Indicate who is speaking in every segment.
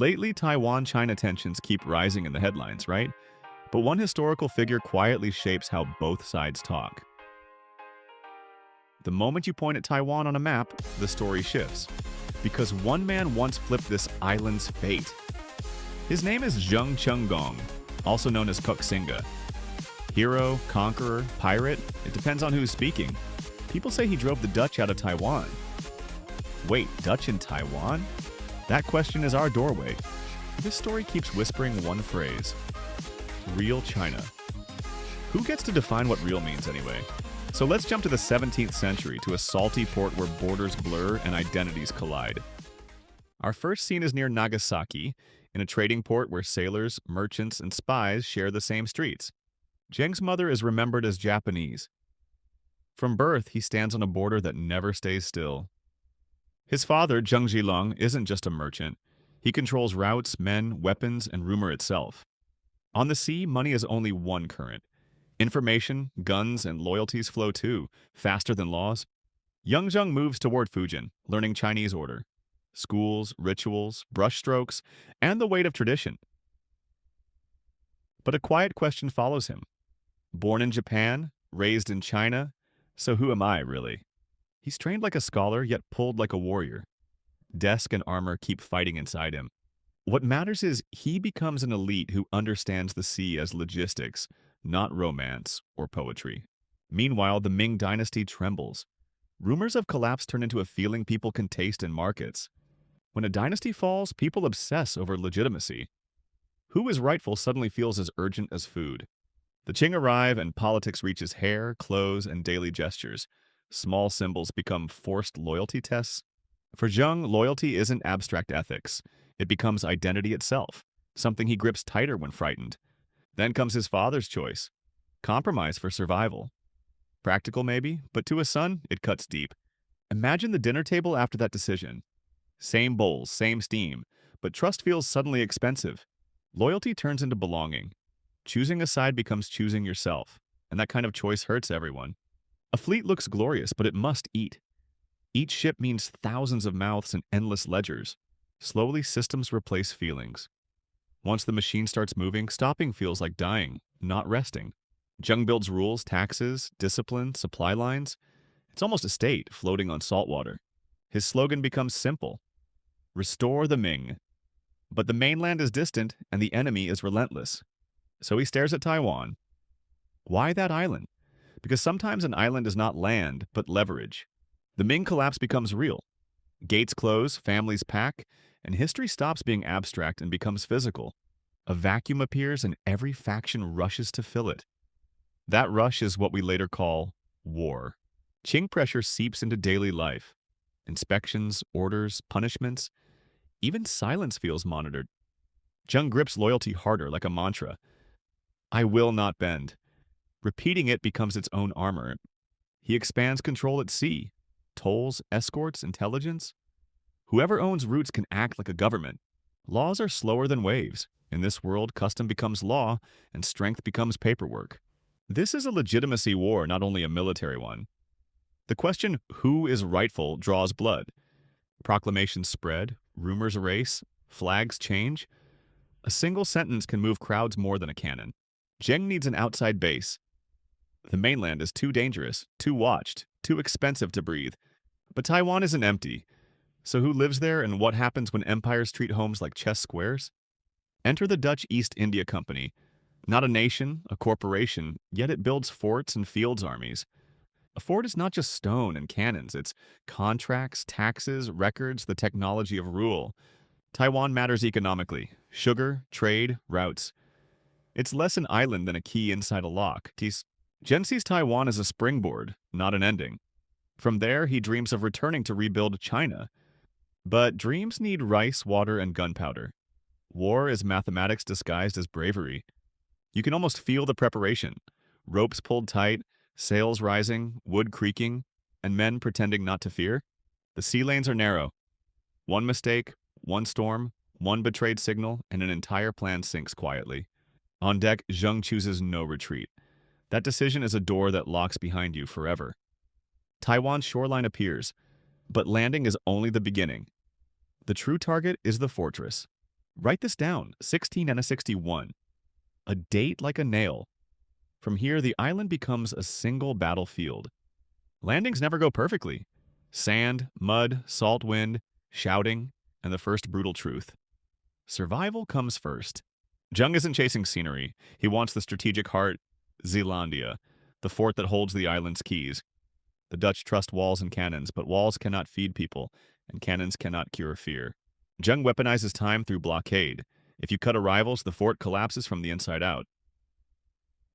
Speaker 1: Lately, Taiwan-China tensions keep rising in the headlines, right? But one historical figure quietly shapes how both sides talk. The moment you point at Taiwan on a map, the story shifts. Because one man once flipped this island's fate. His name is Zheng Chenggong, also known as Koxinga. Hero, conqueror, pirate, it depends on who's speaking. People say he drove the Dutch out of Taiwan. Wait, Dutch in Taiwan? That question is our doorway. This story keeps whispering one phrase: real China. Who gets to define what real means anyway? So let's jump to the 17th century, to a salty port where borders blur and identities collide. Our first scene is near Nagasaki, in a trading port where sailors, merchants, and spies share the same streets. Zheng's mother is remembered as Japanese. From birth, he stands on a border that never stays still. His father, Zheng Chenggong, isn't just a merchant. He controls routes, men, weapons, and rumor itself. On the sea, money is only one current. Information, guns, and loyalties flow too, faster than laws. Young Zheng moves toward Fujian, learning Chinese order. Schools, rituals, brushstrokes, and the weight of tradition. But a quiet question follows him. Born in Japan, raised in China, so who am I, really? He's trained like a scholar, yet pulled like a warrior. Desk and armor keep fighting inside him. What matters is he becomes an elite who understands the sea as logistics, not romance or poetry. Meanwhile, the Ming Dynasty trembles. Rumors of collapse turn into a feeling people can taste in markets. When a dynasty falls, people obsess over legitimacy. Who is rightful suddenly feels as urgent as food. The Qing arrive and politics reaches hair, clothes, and daily gestures. Small symbols become forced loyalty tests. For Zheng, loyalty isn't abstract ethics. It becomes identity itself, something he grips tighter when frightened. Then comes his father's choice. Compromise for survival. Practical maybe, but to a son, it cuts deep. Imagine the dinner table after that decision. Same bowls, same steam, but trust feels suddenly expensive. Loyalty turns into belonging. Choosing a side becomes choosing yourself, and that kind of choice hurts everyone. A fleet looks glorious, but it must eat. Each ship means thousands of mouths and endless ledgers. Slowly, systems replace feelings. Once the machine starts moving, stopping feels like dying, not resting. Zheng builds rules, taxes, discipline, supply lines. It's almost a state floating on salt water. His slogan becomes simple: restore the Ming. But the mainland is distant, and the enemy is relentless. So he stares at Taiwan. Why that island? Because sometimes an island is not land, but leverage. The Ming collapse becomes real. Gates close, families pack, and history stops being abstract and becomes physical. A vacuum appears and every faction rushes to fill it. That rush is what we later call war. Qing pressure seeps into daily life. Inspections, orders, punishments. Even silence feels monitored. Zheng grips loyalty harder, like a mantra. I will not bend. Repeating it becomes its own armor. He expands control at sea. Tolls, escorts, intelligence. Whoever owns routes can act like a government. Laws are slower than waves. In this world, custom becomes law, and strength becomes paperwork. This is a legitimacy war, not only a military one. The question, who is rightful, draws blood. Proclamations spread, rumors race, flags change. A single sentence can move crowds more than a cannon. Zheng needs an outside base. The mainland is too dangerous, too watched, too expensive to breathe. But Taiwan isn't empty. So who lives there, and what happens when empires treat homes like chess squares? Enter the Dutch East India Company. Not a nation, a corporation, yet it builds forts and fields armies. A fort is not just stone and cannons, it's contracts, taxes, records, the technology of rule. Taiwan matters economically. Sugar, trade, routes. It's less an island than a key inside a lock. Zheng sees Taiwan as a springboard, not an ending. From there, he dreams of returning to rebuild China. But dreams need rice, water, and gunpowder. War is mathematics disguised as bravery. You can almost feel the preparation. Ropes pulled tight, sails rising, wood creaking, and men pretending not to fear. The sea lanes are narrow. One mistake, one storm, one betrayed signal, and an entire plan sinks quietly. On deck, Zheng chooses no retreat. That decision is a door that locks behind you forever. Taiwan's shoreline appears, but landing is only the beginning. The true target is the fortress. Write this down, 1661, a date like a nail. From here, the island becomes a single battlefield. Landings never go perfectly. Sand, mud, salt wind, shouting, and the first brutal truth. Survival comes first. Zheng isn't chasing scenery. He wants the strategic heart, Zeelandia, the fort that holds the island's keys. The Dutch trust walls and cannons, but walls cannot feed people, and cannons cannot cure fear. Zheng weaponizes time through blockade. If you cut arrivals, the fort collapses from the inside out.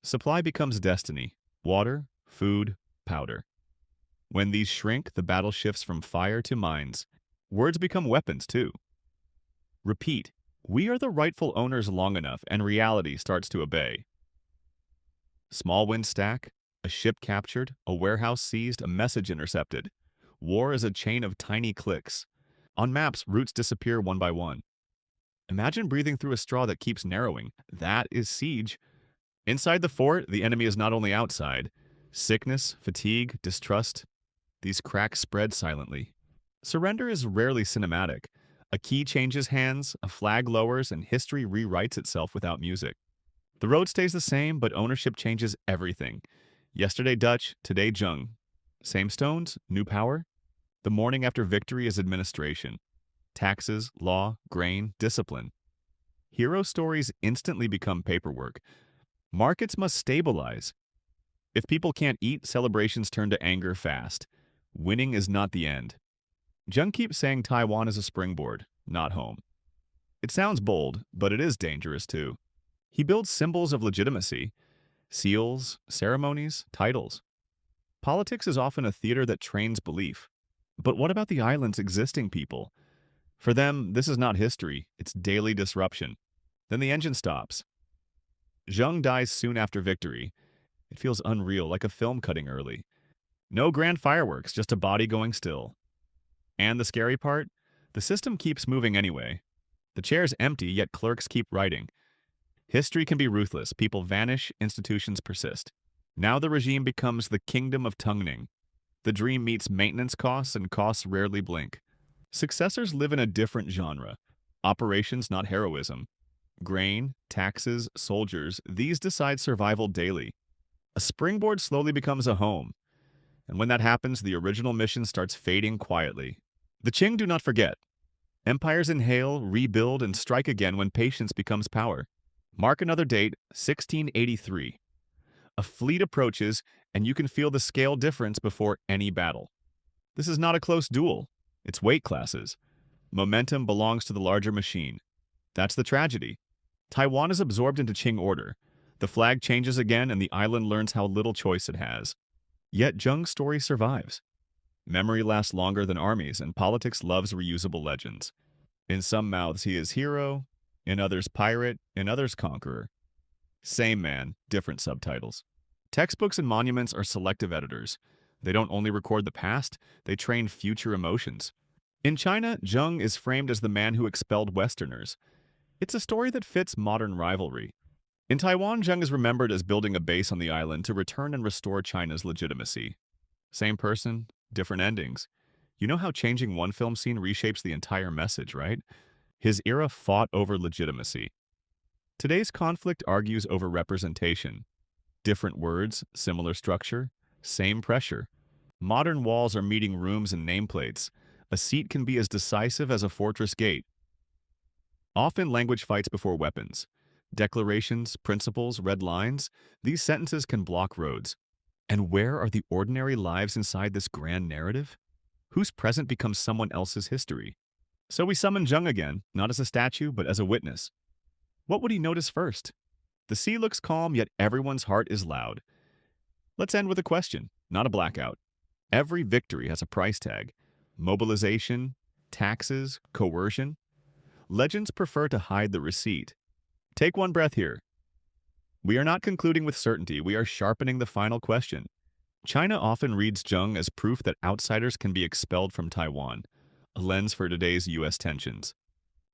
Speaker 1: Supply becomes destiny. Water, food, powder. When these shrink, the battle shifts from fire to mines. Words become weapons, too. Repeat. We are the rightful owners long enough, and reality starts to obey. Small winds stack, a ship captured, a warehouse seized, a message intercepted. War is a chain of tiny clicks. On maps, routes disappear one by one. Imagine breathing through a straw that keeps narrowing. That is siege. Inside the fort, the enemy is not only outside. Sickness, fatigue, distrust. These cracks spread silently. Surrender is rarely cinematic. A key changes hands, a flag lowers, and history rewrites itself without music. The road stays the same, but ownership changes everything. Yesterday Dutch, today Zheng. Same stones, new power. The morning after victory is administration. Taxes, law, grain, discipline. Hero stories instantly become paperwork. Markets must stabilize. If people can't eat, celebrations turn to anger fast. Winning is not the end. Zheng keeps saying Taiwan is a springboard, not home. It sounds bold, but it is dangerous too. He builds symbols of legitimacy, seals, ceremonies, titles. Politics is often a theater that trains belief. But what about the island's existing people? For them, this is not history, it's daily disruption. Then the engine stops. Zheng dies soon after victory. It feels unreal, like a film cutting early. No grand fireworks, just a body going still. And the scary part? The system keeps moving anyway. The chair's empty, yet clerks keep writing. History can be ruthless. People vanish, institutions persist. Now the regime becomes the kingdom of Tungning. The dream meets maintenance costs, and costs rarely blink. Successors live in a different genre. Operations, not heroism. Grain, taxes, soldiers, these decide survival daily. A springboard slowly becomes a home. And when that happens, the original mission starts fading quietly. The Qing do not forget. Empires inhale, rebuild, and strike again when patience becomes power. Mark another date, 1683. A fleet approaches, and you can feel the scale difference before any battle. This is not a close duel. It's weight classes. Momentum belongs to the larger machine. That's the tragedy. Taiwan is absorbed into Qing order. The flag changes again, and the island learns how little choice it has. Yet Zheng's story survives. Memory lasts longer than armies, and politics loves reusable legends. In some mouths he is hero, in others pirate, in others conqueror. Same man, different subtitles. Textbooks and monuments are selective editors. They don't only record the past, they train future emotions. In China, Zheng is framed as the man who expelled Westerners. It's a story that fits modern rivalry. In Taiwan, Zheng is remembered as building a base on the island to return and restore China's legitimacy. Same person, different endings. You know how changing one film scene reshapes the entire message, right? His era fought over legitimacy. Today's conflict argues over representation. Different words, similar structure, same pressure. Modern walls are meeting rooms and nameplates. A seat can be as decisive as a fortress gate. Often language fights before weapons. Declarations, principles, red lines, these sentences can block roads. And where are the ordinary lives inside this grand narrative? Whose present becomes someone else's history? So we summon Zheng again, not as a statue, but as a witness. What would he notice first? The sea looks calm, yet everyone's heart is loud. Let's end with a question, not a blackout. Every victory has a price tag. Mobilization, taxes, coercion. Legends prefer to hide the receipt. Take one breath here. We are not concluding with certainty, we are sharpening the final question. China often reads Zheng as proof that outsiders can be expelled from Taiwan, a lens for today's U.S. tensions.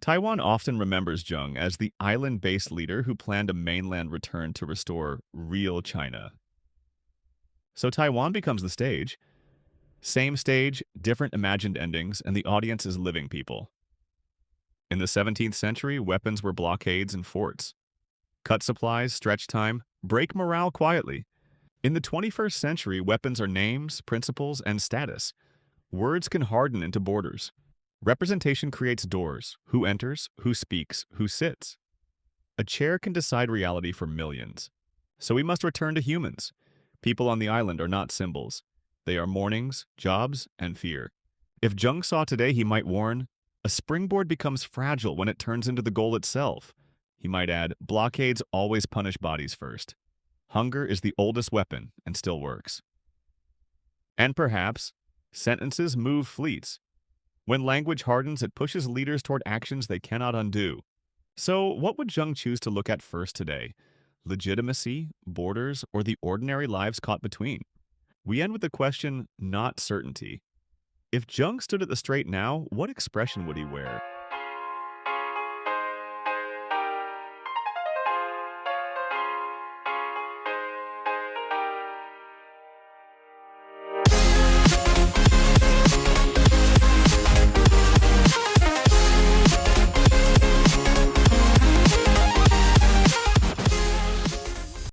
Speaker 1: Taiwan often remembers Zheng as the island-based leader who planned a mainland return to restore real China. So Taiwan becomes the stage. Same stage, different imagined endings, and the audience is living people. In the 17th century, weapons were blockades and forts. Cut supplies, stretch time, break morale quietly. In the 21st century, weapons are names, principles, and status. Words can harden into borders. Representation creates doors. Who enters, who speaks, who sits. A chair can decide reality for millions. So we must return to humans. People on the island are not symbols. They are mornings, jobs, and fear. If Zheng saw today, he might warn, a springboard becomes fragile when it turns into the goal itself. He might add, blockades always punish bodies first. Hunger is the oldest weapon and still works. And perhaps, sentences move fleets. When language hardens, it pushes leaders toward actions they cannot undo. So, what would Zheng choose to look at first today? Legitimacy, borders, or the ordinary lives caught between? We end with the question, not certainty. If Zheng stood at the strait now, what expression would he wear?